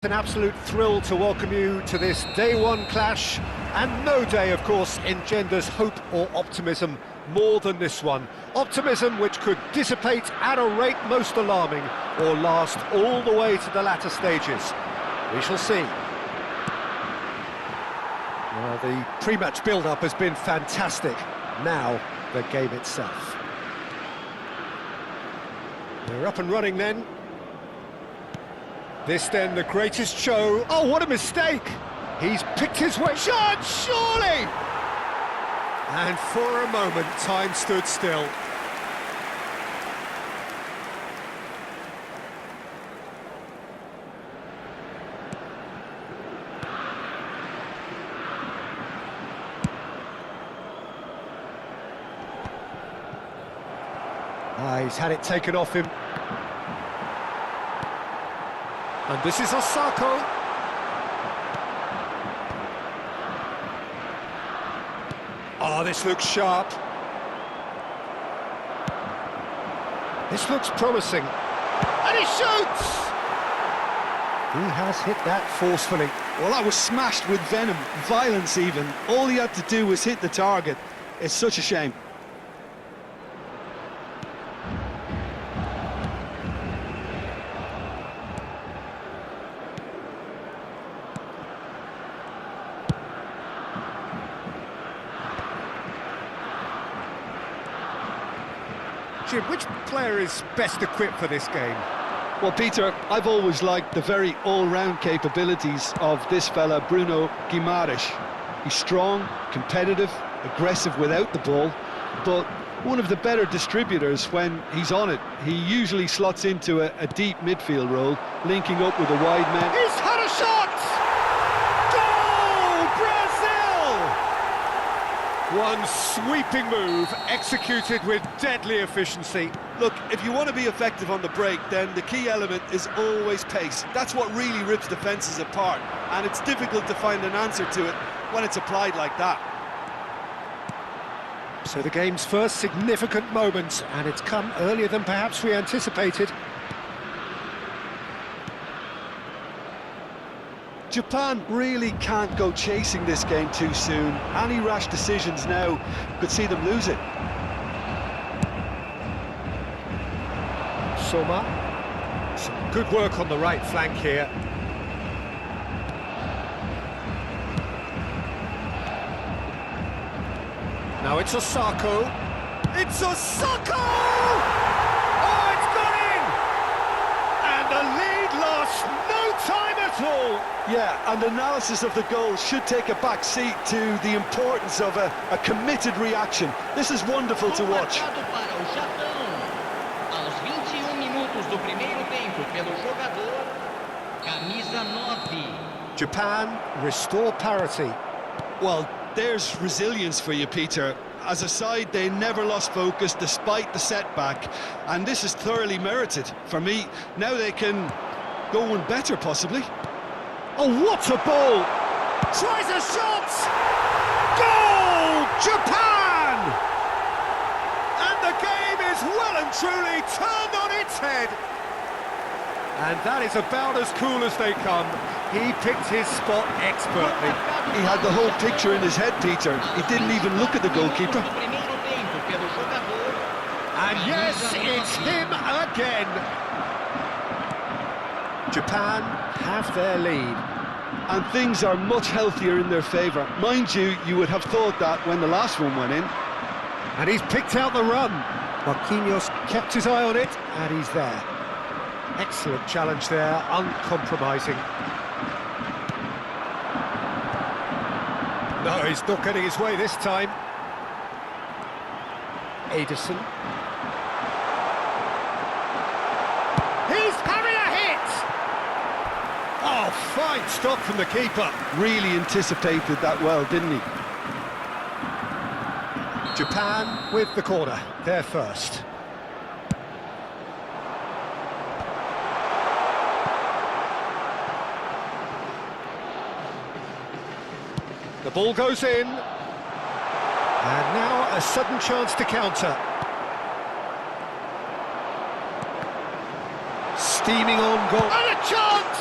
An absolute thrill to welcome you to this day one clash, and no day, of course, engenders hope or optimism more than this one. Optimism which could dissipate at a rate most alarming or last all the way to the latter stages. We shall see. Well, the pre-match build-up has been fantastic. Now, the game itself. We're up and running then. This then the greatest show. Oh, what a mistake! He's picked his way. Shot, surely! And for a moment, time stood still. He's had it taken off him. And this is Osako. Oh, this looks sharp. This looks promising. And he shoots! He has hit that forcefully. Well, that was smashed with venom, violence even. All he had to do was hit the target. It's such a shame. Jim, which player is best equipped for this game? Well, Peter, I've always liked the very all-round capabilities of this fella, Bruno Guimaraes. He's strong, competitive, aggressive without the ball, but one of the better distributors when he's on it. He usually slots into a deep midfield role, linking up with a wide man. He's had a shot! One sweeping move, executed with deadly efficiency. Look, if you want to be effective on the break, then the key element is always pace. That's what really rips defences apart, and it's difficult to find an answer to it when it's applied like that. So the game's first significant moment, and it's come earlier than perhaps we anticipated. Japan really can't go chasing this game too soon. Any rash decisions now could see them lose it. Soma. Some good work on the right flank here. Now it's Osako. It's Osako! Oh, it's gone in! And the lead lost no time at all. Yeah, and analysis of the goal should take a back seat to the importance of a committed reaction. This is wonderful to watch. Japan restore parity. Well, there's resilience for you, Peter. As a side, they never lost focus despite the setback, and this is thoroughly merited. For me, now they can go one better, possibly. Oh, what a ball! Tries a shot! Goal! Japan! And the game is well and truly turned on its head. And that is about as cool as they come. He picked his spot expertly. He had the whole picture in his head, Peter. He didn't even look at the goalkeeper. And yes, it's him again. Japan have their lead. And things are much healthier in their favour. Mind you, you would have thought that when the last one went in. And he's picked out the run. Marquinhos kept his eye on it, and he's there. Excellent challenge there, uncompromising. No, he's not getting his way this time. Ederson. He's having a hit! Oh, fine stop from the keeper. Really anticipated that well, didn't he? Japan with the corner, they're first. The ball goes in. And now a sudden chance to counter. Steaming on goal. And a chance!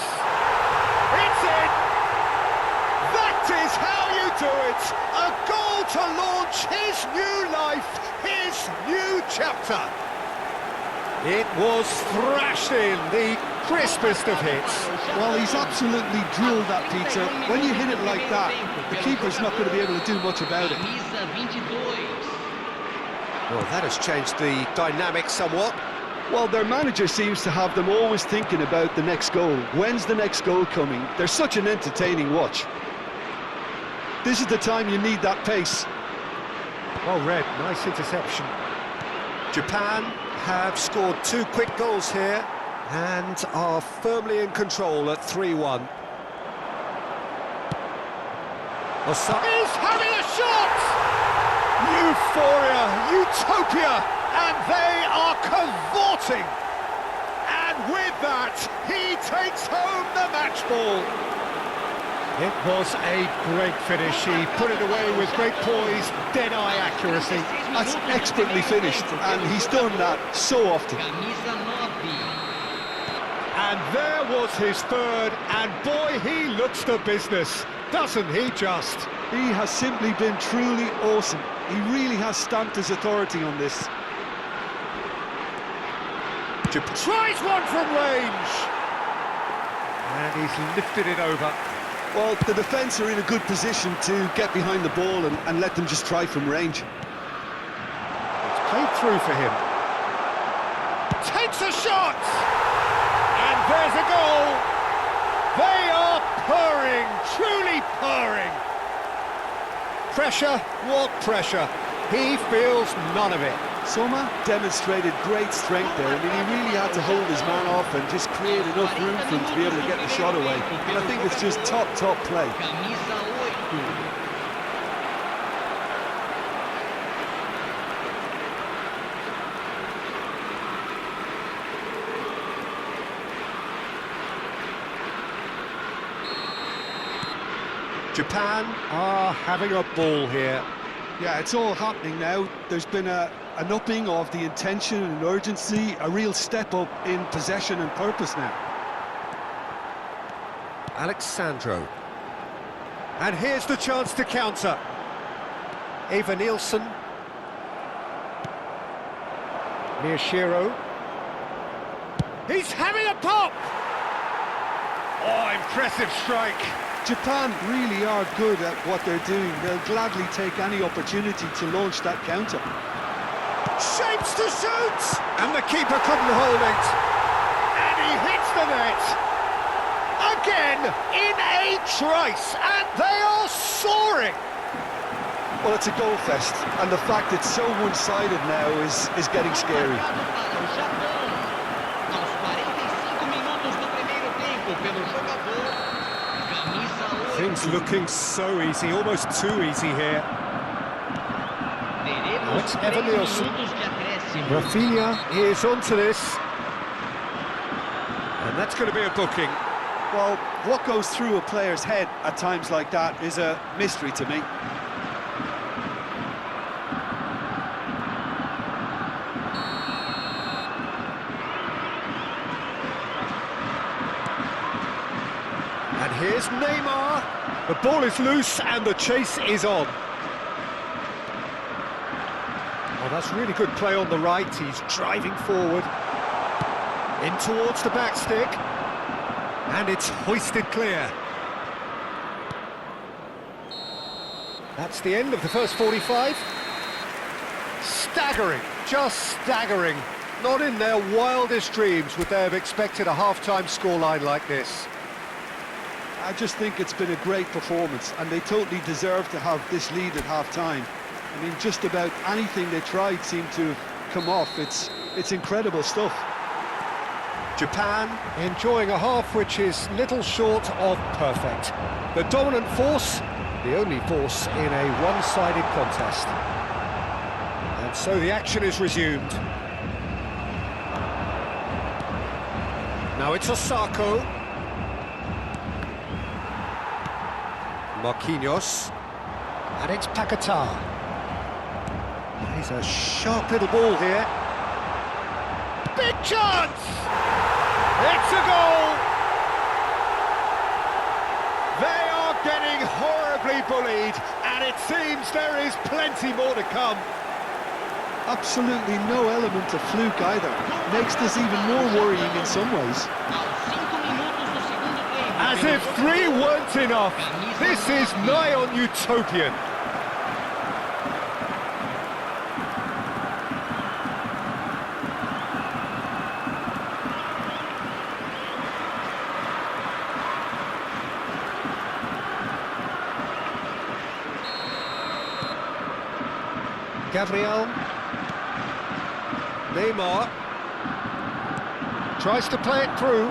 do it! A goal to launch his new life, his new chapter. It was thrashed in, the crispest of hits. Well, he's absolutely drilled that, Peter. When you hit it like that, the keeper's not going to be able to do much about it. Well, that has changed the dynamic somewhat. Well, their manager seems to have them always thinking about the next goal. When's the next goal coming? They're such an entertaining watch. This is the time you need that pace. Well read, nice interception. Japan have scored 2 quick goals here and are firmly in control at 3-1. Osaka is having a shot! Euphoria, utopia, and they are cavorting. And with that, he takes home the match ball. It was a great finish. He put it away with great poise, dead-eye accuracy. That's expertly finished, and he's done that so often. And there was his third, and boy, he looks the business, doesn't he just? He has simply been truly awesome. He really has stamped his authority on this. Tries one from range! And he's lifted it over. Well, the defence are in a good position to get behind the ball and let them just try from range. It's played through for him. Takes a shot! And there's a goal! They are purring, truly purring. Pressure, what pressure? He feels none of it. Soma demonstrated great strength there. I mean, he really had to hold his man off and just create enough room for him to be able to get the shot away. And I think it's just top play. Japan are having a ball here. Yeah, it's all happening now. There's been an upping of the intention and urgency, a real step up in possession and purpose now. Alexandro. And here's the chance to counter. Eva Nielsen. Miyashiro. He's having a pop! Oh, impressive strike. Japan really are good at what they're doing. They'll gladly take any opportunity to launch that counter. Shapes to shoot! And the keeper couldn't hold it. And he hits the net. Again, in a trice, and they are soaring. Well, it's a goal fest, and the fact it's so one-sided now is getting scary. Things looking so easy, almost too easy here. Now it's Eva Nielsen. Rafinha is onto this. And that's going to be a booking. Well, what goes through a player's head at times like that is a mystery to me. And here's Neymar. The ball is loose and the chase is on. Oh, that's really good play on the right. He's driving forward. In towards the back stick. And it's hoisted clear. That's the end of the first 45. Staggering, just staggering. Not in their wildest dreams would they have expected a half-time scoreline like this. I just think it's been a great performance, and they totally deserve to have this lead at half-time. I mean, just about anything they tried seemed to have come off. It's incredible stuff. Japan enjoying a half which is little short of perfect. The dominant force, the only force in a one-sided contest. And so the action is resumed. Now it's Osako. Marquinhos. And it's Paquetá. He's a sharp little ball here. Big chance! It's a goal! They are getting horribly Brilliantly bullied, and it seems there is plenty more to come. Absolutely no element of fluke either. Makes this even more worrying in some ways. As if 3 weren't enough, this is nigh on utopian. Gabriel. Neymar. Tries to play it through.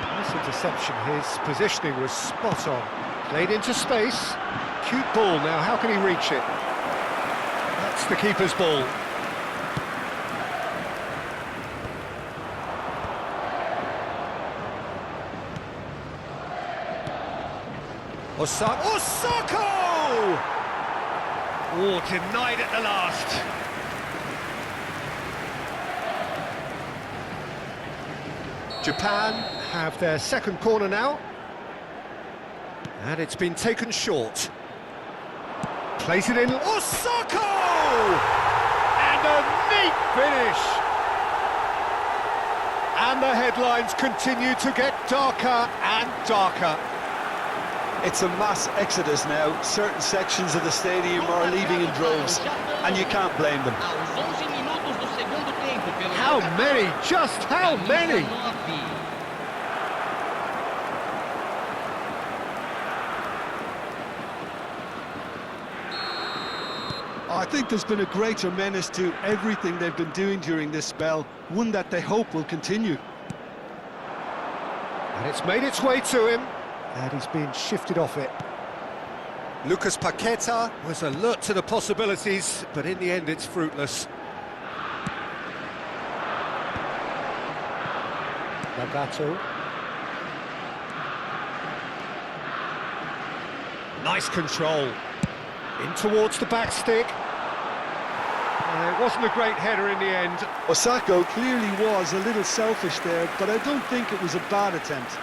Nice interception, his positioning was spot on. Played into space. Cute ball now, how can he reach it? That's the keeper's ball. Osako! Oh, denied at the last. Japan have their second corner now. And it's been taken short. Plays it in. Osako! And a neat finish. And the headlines continue to get darker and darker. It's a mass exodus now. Certain sections of the stadium are leaving in droves, and you can't blame them. How many? Just how many? I think there's been a greater menace to everything they've been doing during this spell, one that they hope will continue. And it's made its way to him. And he's been shifted off it. Lucas Paqueta was alert to the possibilities, but in the end it's fruitless. Lagato. Nice control. In towards the back stick. It wasn't a great header in the end. Osako clearly was a little selfish there, but I don't think it was a bad attempt.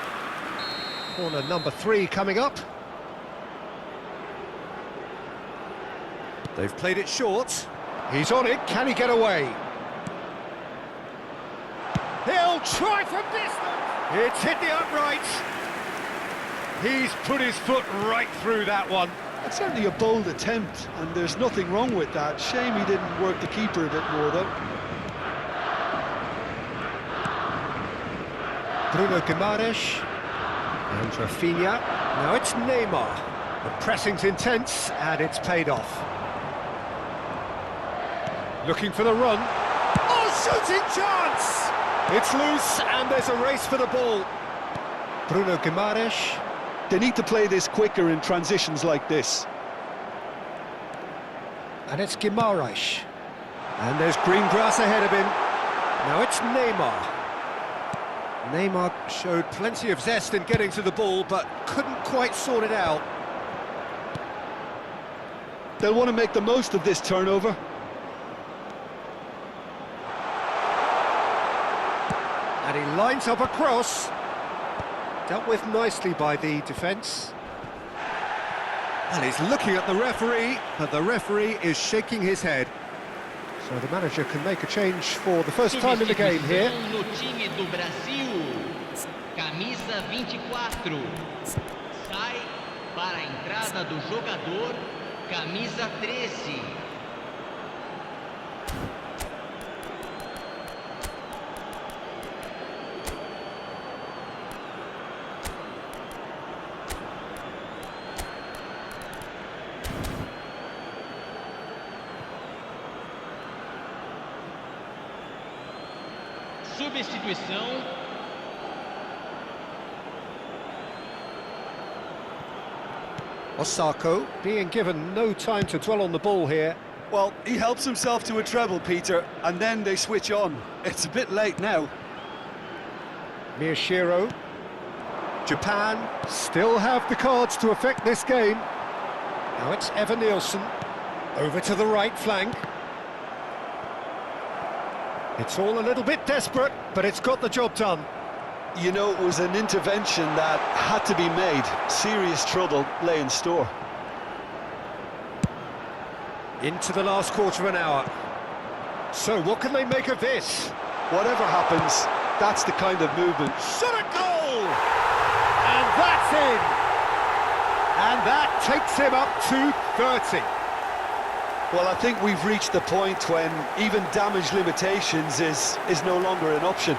Corner number 3 coming up. They've played it short. He's on it. Can he get away? He'll try from distance. It's hit the uprights. He's put his foot right through that one. It's certainly a bold attempt, and there's nothing wrong with that. Shame he didn't work the keeper a bit more, though. Bruno Guimaraes. And Rafinha. Now it's Neymar. The pressing's intense, and it's paid off. Looking for the run. Oh, shooting chance! It's loose, and there's a race for the ball. Bruno Guimaraes. They need to play this quicker in transitions like this. And it's Guimaraes. And there's green grass ahead of him. Now it's Neymar. Neymar showed plenty of zest in getting to the ball, but couldn't quite sort it out. They'll want to make the most of this turnover. And he lines up a cross. Dealt with nicely by the defence. And he's looking at the referee, but the referee is shaking his head. So the manager can make a change for the first time in the game here. No time do Brasil, camisa 24. Sai para a entrada do jogador, camisa 13. Substituição. Osako being given no time to dwell on the ball here. Well, he helps himself to a treble, Peter, and then they switch on. It's a bit late now. Miyashiro. Japan still have the cards to affect this game. Now it's Evan Nielsen. Over to the right flank. It's all a little bit desperate, but it's got the job done. You know, it was an intervention that had to be made. Serious trouble lay in store. Into the last quarter of an hour. So what can they make of this? Whatever happens, that's the kind of movement. Shot a goal! And that's in! And that takes him up to 30. Well, I think we've reached the point when even damage limitations is no longer an option.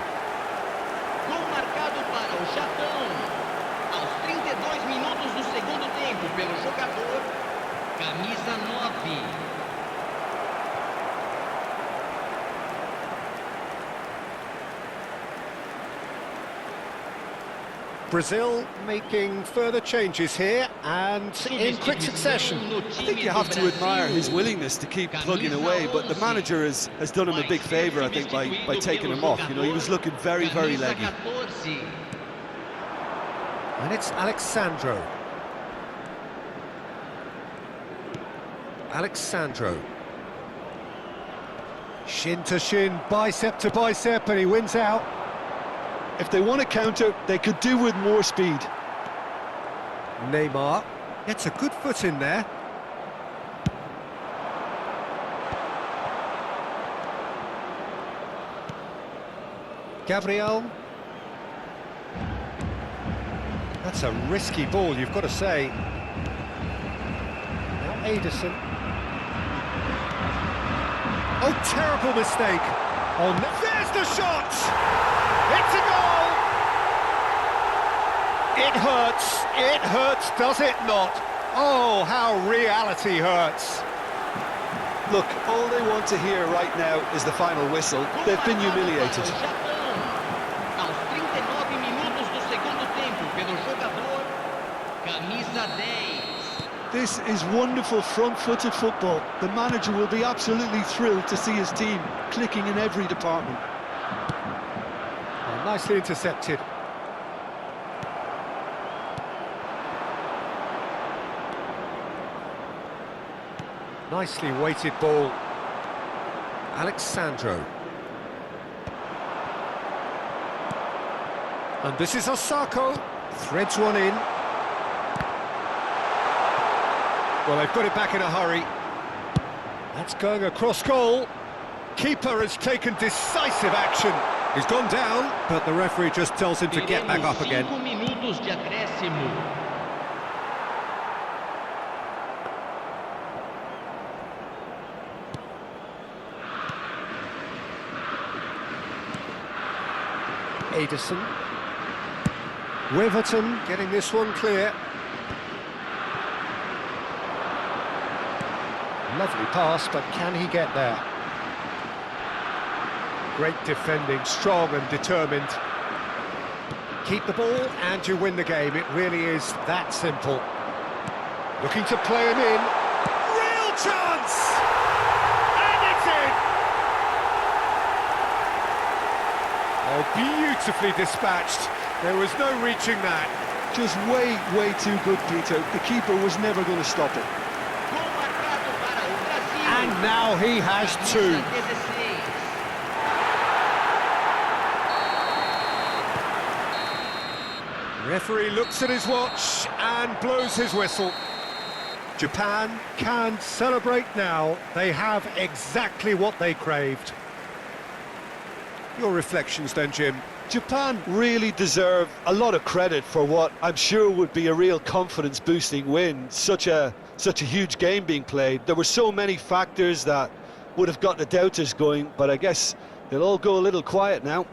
Gol marcado para o Japão. Aos 32 minutos do segundo tempo pelo jogador, camisa 9. Brazil making further changes here and in quick succession. I think you have to admire his willingness to keep plugging away, but the manager has done him a big favour, I think, by taking him off. You know, he was looking very, very leggy. And it's Alexandro. Alexandro. Shin to shin, bicep to bicep, and he wins out. If they want to counter, they could do with more speed. Neymar gets a good foot in there. Gabriel. That's a risky ball, you've got to say. Now Ederson. Oh, terrible mistake. Oh, there's the shot! It's a goal! It hurts, does it not? Oh, how reality hurts. Look, all they want to hear right now is the final whistle. They've been humiliated. Aos 39 minutos do segundo tempo pelo jogador, camisa 10. This is wonderful front-footed football. The manager will be absolutely thrilled to see his team clicking in every department. Oh, nicely intercepted. Nicely weighted ball. Alexandro. And this is Osako. Threads one in. Well, they've got it back in a hurry. That's going across goal. Keeper has taken decisive action. He's gone down, but the referee just tells him to get back up again. 5 minutos de acréscimo. Ederson. Wiverton getting this one clear. Lovely pass, but can he get there? Great defending, strong and determined. Keep the ball and you win the game. It really is that simple. Looking to play him in. Real chance! And it's in! Oh, beautifully dispatched. There was no reaching that. Just way, way too good, Peter. The keeper was never going to stop it. Gol marcado para o Brasil. And now he has two. Camisa 16. Referee looks at his watch and blows his whistle. Japan can celebrate now. They have exactly what they craved. Your reflections then, Jim? Japan really deserve a lot of credit for what I'm sure would be a real confidence-boosting win. Such a huge game being played. There were so many factors that would have got the doubters going, but I guess they'll all go a little quiet now.